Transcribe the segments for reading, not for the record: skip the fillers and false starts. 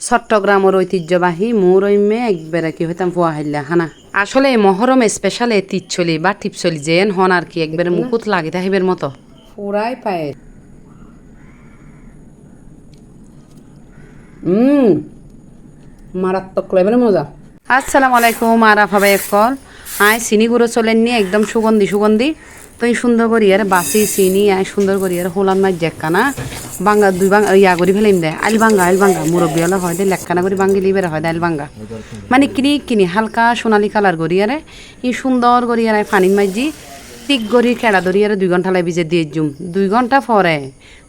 চট্টগ্রামের ঐতিহ্যবাহী মৌরমে একবারে কি হইতাম পোয়া হাইলা হানা আসলে এই মহরম স্পেশাল এ তিচ্ছলি বা টিপছলি যেন হন আর কি একবারে মুকুট লাগে তাহিবের মতো পুরাই পায়ে মারাত্মক লেভেলের মজা। আসসালামু আলাইকুম আরাফা ভাই কল আয় চিনি গুঁড়ো চলেন নিয়ে একদম সুগন্ধি সুগন্ধি তুই সুন্দর করি আর বাসি চিনি আয় সুন্দর করি আর হোলান মাছ জেক্কানা বাঙ্গা দুই বাঙ্গা ইয়া করি ফেলাইম দে আইল বাঙ্গা মুরব্বী হলে হয় দে লেখানা করে বাঙ্গি লিবের হয় দে আইল বাঙ্গা মানে কিনি হালকা সোনালি কালার করি আরে ই সুন্দর করি আর পানির মাঝি ঠিক করি কেড়া ধরি আর 2 ঘন্টা লাই ভিজে দিয়ে জুম 2 ঘন্টা পরে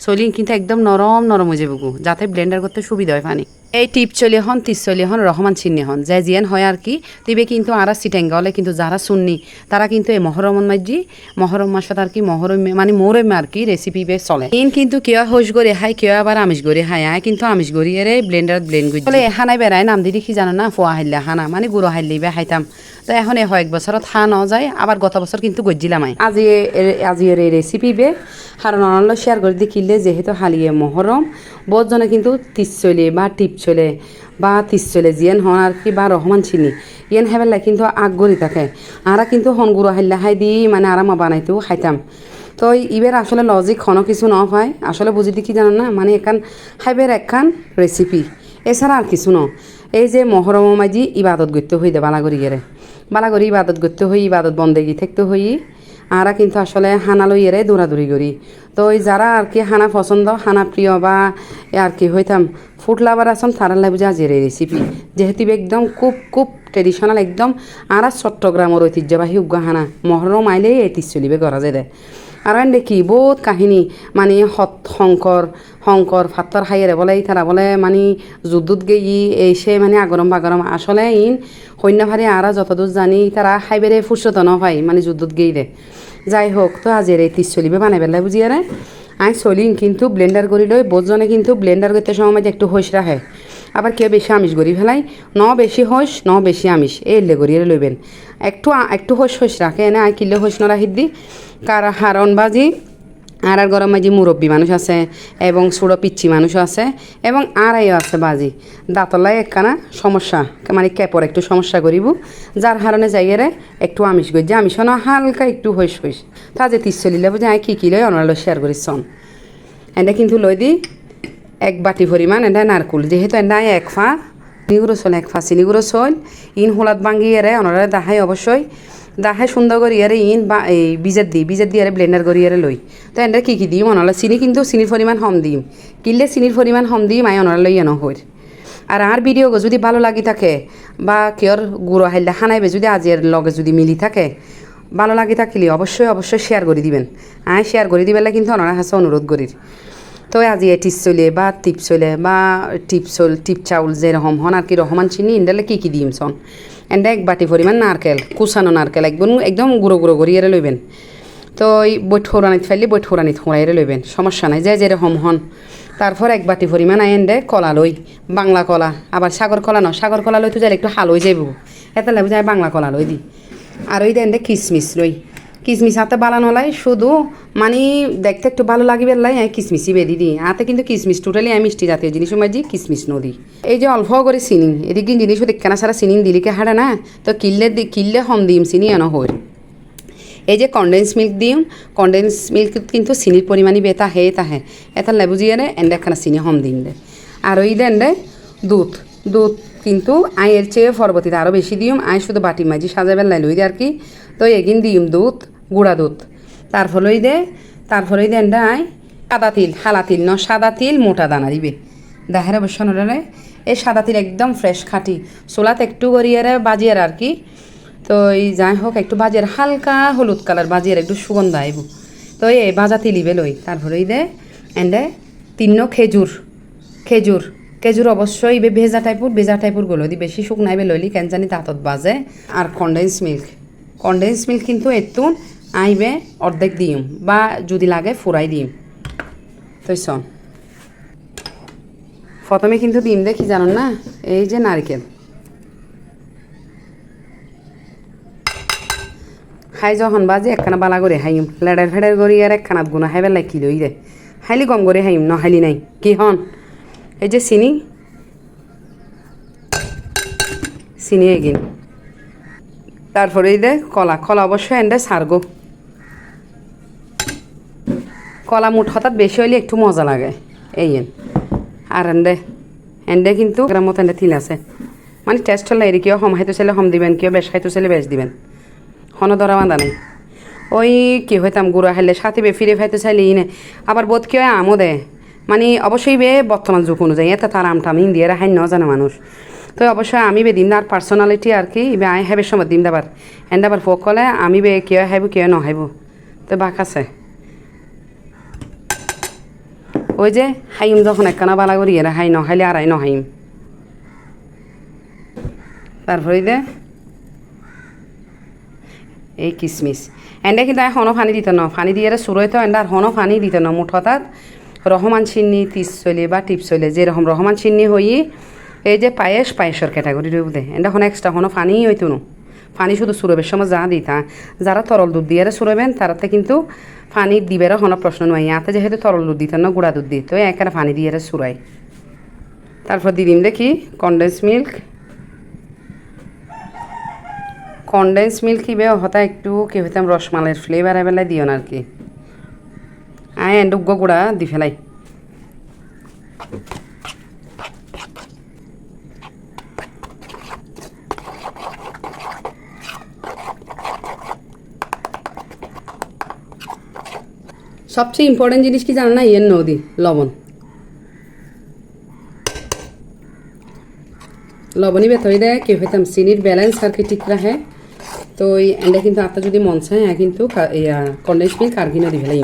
চলিন কিন্তু একদম নরম নরম হয়ে যাবো যাতে ব্লেন্ডার করতে সুবিধা হয় পানি এই টিপ চলি হন তিস চলি হন রহমান চিন্নি হন যে জিয়ান হয় আর কি তিবে কিন্তু আর সিটেঙ্গা হলে কিন্তু যারা শুননি তারা কিন্তু এই মহরমন মাঝি মহরম মাসত আর কি মহরম মানে মৌরমে আর কি রেসিপি বে চলে কিন্তু কেউ হোস গড়ি হাই কেউ আবার আমিষ গড়ি হাই আয় কিন্তু আমিষ গড়ি এর ব্লেন্ডার ব্লেন্ড করি বলে এহানাই বেড়ায় নাম দিদি কি জানো না ফোয়া হাইলা হানা মানে গুঁড়ো হাইলি বে হাইতাম তো এখন এই এক বছরত হা ন যায় আবার গত বছর কিন্তু গজ্জিলাম আজি এর এই রেসিপি বে কারণ অনল শেয়ার করে দেখিলে যেহেতু হালিয়ে মহরম বহুতজনে কিন্তু তিস চলে বা টিপ চলে বা তিস চলে জিয়েন হন আর কি বা রহমান চিনি ইয়েন হেবেলা কিন্তু আগ থাকে আরা কিন্তু হন গুঁড়ো হাইলা হাই দি মানে আরামা বানাইতেও খাইতাম তো ইবের আসলে লজিক হনো কিছু ন হয় আসলে বুঝি দি কি জানো না মানে এখান হাইবের একখান রেসিপি এছাড়া আর কিছু ন এই যে মহরম মাঝি ইবাদত করতে হই দে বালাগরি গেরে বালাগরি ইবাদত করতে হই ইবাদত বন্দেগি থাকতে হই আরা কিন্তু আসলে হানা লইয়েরে দৌড়াদৌড়ি করি তো ওই যারা আর কি হানা পছন্দ হানা প্রিয় বা আর কি হইতাম ফুড লাভার আসন তারার লাগে বুঝা জেরে রেসিপি যেহেতু একদম খুব ট্রেডিশনাল একদম আরা চট্টগ্রামের ঐতিহ্যবাহী উগ্গা হানা মহরম আইলেই এটি চলিবে করা যায় দে আর দেখি বহুত কাহিনী মানে শঙ্কর ফাত্তর খাইয়েরে বলে তারা বলে মানে যুদ্ধত গেই এই সে মানে আগরম বাগরম আসলে ইন সৈন্যভারে আরা যতদূর জানি তারা খাইবেরে ফুরসত ন পাই মানে যুদ্ধত গেই দে যাই হোক তো আজের এই তিস চলিবে বানাই পেলাই বুঝিয়ারে আই চলিন কিন্তু ব্লেন্ডার করি লই বোধজনে কিন্তু ব্লেন্ডার করতে সময় মাঝে একটু হইস রাখে আবার কেউ বেশি আমিষ করি ফেলাই ন বেশি হইস ন বেশি আমিষ এলে করিয়ে লইবেন একটু হইস রাখে এনে আই কিলে হইস ন রাখি দি হারণ বাজি আর গরম মাঝি মুরব্বী মানুষ আছে এবং ছোটো পিচ্ছি মানুষ আছে এবং আইও আছে বাজি দাঁতলাই একখানা সমস্যা মানে ক্যাপর একটু সমস্যা করিব যার হারণে যাইয়েরে একটু আমিষ করি যে আমিষ না হালকা একটু হইস তা যে তিস চলিলে বুঝে আই কী লই অনারা শেয়ার করিস এটা কিন্তু লই দি 1 বাটি পরিমাণ এটা নারকুল যেহেতু এটা এক ফা চিনিগুঁড়ো চল 1 ফা চিনিগুঁড়ো চল ইন হোলাত ভাঙ্গি এরে অনারা দাহাই অবশ্যই দাহে সুন্দর করি আরে ইন বা এই বীজের দিয়ে আরে ব্লেন্ডার করি আরে লই তো এটা কী দিম অনালা চিনি কিন্তু চিনির পরিমাণ কম দিম কিনলে চিনির পরিমাণ কম দিম আই অনারা লই এনো হই আর ভিডিও যদি ভালো লাগি থাকে বা কেউর গুঁড়ো হাইলে খানাইবে যদি আজের লগে যদি মিলি থাকে ভালো লাগি থাকিলে অবশ্যই শেয়ার করে দিবেন আই শেয়ার করে দিবেলে কিন্তু ওনারা কাছে অনুরোধ করির তো আজি টিপ চলে বা টিপ চলে বা টিপ চাউল যেরকম হন আর কি রহমান চিনি ইন্ডালে কী দিম সন এন্ডা 1 বাটি পরিমাণ নারকেল কুচানো নারকেল একদম গুঁড়ো করিয়ে লইবেন তো এই বৈঠ ফোড়ানিত ফেললে বৈঠ ফোড়ানিত ফোড়াইয়ে লইবেন সমস্যা নাই যেরকম হন তারপর 1 বাটি পরিমাণ আইন্ডে কলা লই বাংলা কলা আবার সাগর কলা লই তো যাই একটু হাল হয়ে যাইব এতে লাগবে যাই বাংলা কলা লই দি আর ওই দেন কিশমিশ লই কিশমিশ হাতে বালানো লাই শুধু মানে দেখতে একটু ভালো লাগিবে লাই কিশমিশই বেদি দিই হাতে কিন্তু কিশমিশ টোটালি আমি মিষ্টি জাতীয় জিনিস মাঝি কিশমিশ নদী এই যে অল্প করে চিনি এদিকে জিনিস দেখে সারা চিনি দিলিকে হাড়ে না তো কিললে হম দিম চিনি এনো হই এই যে কনডেন্স মিল্ক দিম কনডেন্স মিল্ক কিন্তু চিনির পরিমাণই বেতা হে তাহে এটা লেবুজিয়ে এন্ডে একখানা চিনি হম দিন দে আর ওই দেন দে দুধ কিন্তু আয়ের চেয়ে পরবর্তীতে আরও বেশি দিম আয় শুধু বাটি মাঝি সাজাবেল লাই লই দে আর কি তো এগিন দিম দুধ গুঁড়া দুধ তারপরেই দেন আয় হালা তিল সাদা তিল মোটা দানা দিবে দেহের অবশ্য নড়ে এই সাদা তিল একদম ফ্রেশ খাঁটি চোলাত একটু করিয়ে বাজিয়ে আর কি তো এই যাই হোক একটু বাজিয়ে হালকা হলুদ কালার বাজিয়ে একটু সুগন্ধ আইব তো এই ভাজা তিলিবে লই তারপরেই দে এন্ডে 3 খেজুর অবশ্যই ভেজা টাইপুর গুলো দি বেশি শুকনাইবে লইলি কেন জানি তাঁতত বাজে আর কনডেন্স মিল্ক কিন্তু একটু আইবে অর্ধেক দিম বা যদি লাগে ফুরাই দিম তো শোন প্রথমে কিন্তু দিম দেখি জানো না এই যে নারকেল খাই যখন বাজে একখানা বালা করে হাইম লেডার করি আর একখানাত গুণা হাইবে লাগ কি লই রে হাইলি কম করে হাইম ন হাইলি নাই কি হন এই যে চিনি চিনি এগিন তারপরে এই দে কলা কলা অবশ্যই এন্ডে সারগো কলা মুঠ হঠাৎ বেশি হইলে একটু মজা লাগে এই আর এন্ডে এন্ডে কিন্তু গ্রাম মতো এন্ডে তিল আছে মানে টেস্ট হলে এর কেউ হম খাইতে চাইলে হম দিবেন কেউ বেশ খাইতে চাইলে বেশ দিবেন হন ধরা বাঁধা নেই ওই কি হইতাম গুঁড়া খাইলে সাথে বে ফিরে খাইতে চাইলে ইনে আবার বোধ কেউ আমও দেয় মানে অবশ্যই বে বর্তমান যুগ অনুযায়ী এতে তার আমটাম ইন্ডিয়ার হাই ন জানে মানুষ তো অবশ্যই আমি বে দিন আর পার্সোনালিটি আর কি বে আই হেবের সময় দিন দাবার এন্ড আবার ফোক কলে আমি বে কেউ হাইব কেউ ন হাইব তো বাক আছে ওই যে হাইম যখন একখানা বালা করি এরা হাই ন হাইলে আর আই ন হাইম তারপরে দে এই কিসমিস এন্ডে কিন্তু হনো ফানি দিত ন ফানি দিয়ে সুরই তো এন্ডার হনো ফানি দিত ন মুঠ হঠাৎ রহমান চিন্নি তিস চলে বা টিপ চলে যেরকম রহমান চিন্নি হই এই যে পায়েসের ক্যাটাগরি দে এন্ডা হনো এক্সট্রা হনো ফানি হইতো ন ফানি শুধু সুরবের সময় যা দিতা যারা তরল দুধ দিয়ে সুরবেন তারাতে কিন্তু ফানি দিবেরও হনো প্রশ্ন নয় ইয়াতে যেহেতু তরল দুধ দিত না গুঁড়া দুধ দিত একেবারে ফানি দিয়ে সুরাই তারপর দিদিম দেখি কনডেন্স মিল্ক কি বে হতা একটু কি হইতাম রসমালাইয়ের ফ্লেভার এবেলায় দিও না আর কি আয় এন্ডুগ্গ গুঁড়া দি ফেলাই সবচেয়ে ইম্পর্টেন্ট জিনিস কি জানো না ইয়ের নদী লবণই বেতই দেয় কি হইতাম চিনির ব্যালেন্স আর কি ঠিক রাখে তো এন্ডা কিন্তু আপনার যদি মন চায় কিন্তু কন্ডেন্স মিল্ক আর কিনে দি ফেলাই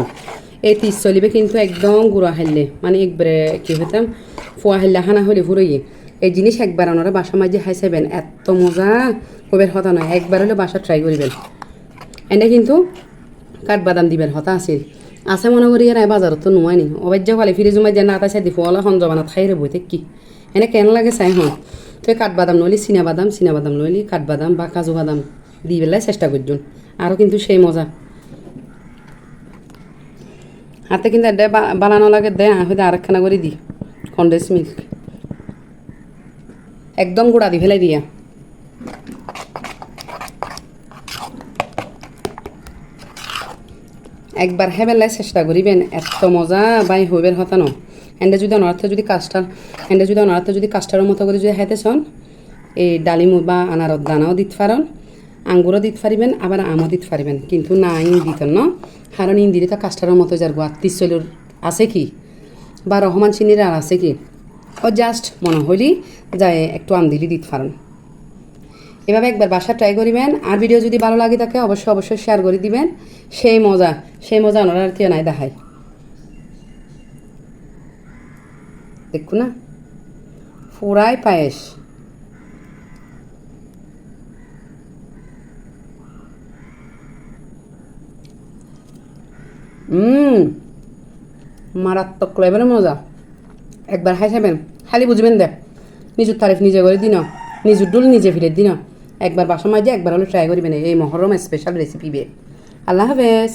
এই 30 চলিবে কিন্তু একদম গুঁড়া হাইলে মানে একবারে কি হইতাম ফোয়া হাইলে হানা হলে ফুরই এই জিনিস একবার ওনারা বাসা মাঝে খাইসাইবেন এত মজা কবের হতা নয় একবার হলে বাসা ট্রাই করিবেন এন্ডা কিন্তু কাঠবাদাম দিবেন হতা আছে মনে করি আর বাজারত তো নোয়াইনি অবাজ্য খালে ফিরে জমাই যে না তাই দি ফোয়ালা সঞ্জবানাত খাই রে বইতে কি এনে কেন লাগে চাই হন তো কাঠবাদাম নইলে চীনাবাদাম নইলে কাঠবাদাম বা কাজু বাদাম দি পেলাই চেষ্টা করছুন আরও কিন্তু সেই মজা হাতে কিন্তু এডে বানানো লাগে দে হয়তো আরেকখানা করে দি কন্ডেন্স মিল্ক একদম গুঁড়া দি ফেলাই দিয়া একবার হেবেলাই চেষ্টা করিবেন এত মজা বাই হইবের হতা ন এন্ডে যদি অনার্থে যদি কাস্টারের মতো করে যদি খাইতে চান এই ডালিম বা আনারত দানাও দিতে পারেন আঙ্গুরও দিতে পারিবেন আবার আমও দিতে পারিবেন কিন্তু না ইন দিতেন না কারণ ইন দিলে তো কাস্টারের মতো যার গোয়াত্রিশ চলুর আছে কি বা রহমান চিনির আর আছে কি ও জাস্ট মনে হইলি যায় একটু আম দিলি দিতে পারেন এভাবে একবার বাসা ট্রাই করিবেন আর ভিডিও যদি ভালো লাগে থাকে অবশ্যই শেয়ার করে দিবেন সেই মজা ওনারা আর কেউ নাই দেখায় দেখো না পুরাই পায়েস মারাত্মক লেভেলের মজা একবার খাইসাবেন খালি বুঝবেন দেখ নিজের তারিফ নিজে করে দিন নিজের ডুল নিজে ফিরে দিন একবার বাসা মাঝে একবার হলে ট্রাই করবেন এই মহরম স্পেশাল রেসিপি বে আল্লাহ হাফেজ